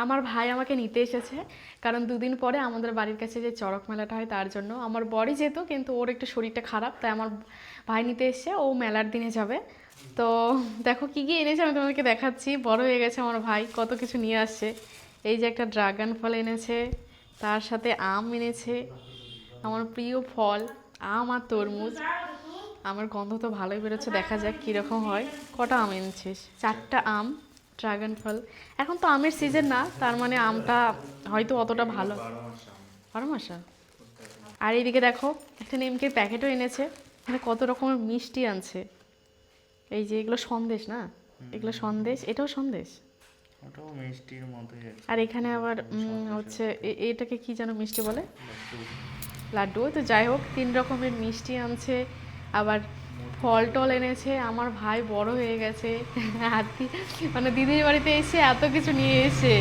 আমার ভাই আমাকে নিতে এসেছে, কারণ দুদিন পরে আমাদের বাড়ির কাছে যে চড়ক মেলাটা হয় তার জন্য। আমার বরই যেত, কিন্তু ওর একটু শরীরটা খারাপ, তাই আমার ভাই নিতে এসছে, ও মেলার দিনে যাবে। তো দেখো কি কি এনেছে, আমি তোমাদেরকে দেখাচ্ছি। বড় হয়ে গেছে আমার ভাই, কত কিছু নিয়ে আসছে। এই যে একটা ড্রাগন ফল এনেছে, তার সাথে আম এনেছে, আমার প্রিয় ফল আম আর তরমুজ। আমার গন্ধ তো ভালোই বেরোচ্ছে, দেখা যাক কীরকম হয়। কটা আম এনেছিস? 4টা আম, ড্রাগন ফল। এখন তো আমের সিজন না, তার মানে আমটা হয়তো অতটা ভালো। 12 মাসা। আর এইদিকে দেখো, একটা নিমকির প্যাকেটও এনেছে। এখানে কত রকমের মিষ্টি আনছে। এই যে এগুলো সন্দেশ না, এগুলো সন্দেশ, এটাও সন্দেশ। ওটাও মিষ্টির মতোই আছে। আর এখানে আবার হচ্ছে এটাকে কি যেন মিষ্টি বলে, লাড্ডু। তো যাই হোক, 3 রকমের মিষ্টি আনছে, আবার ফল টল এনেছে। আমার ভাই বড় হয়ে গেছে, আর মানে দিদির বাড়িতে এসে এত কিছু নিয়ে এসে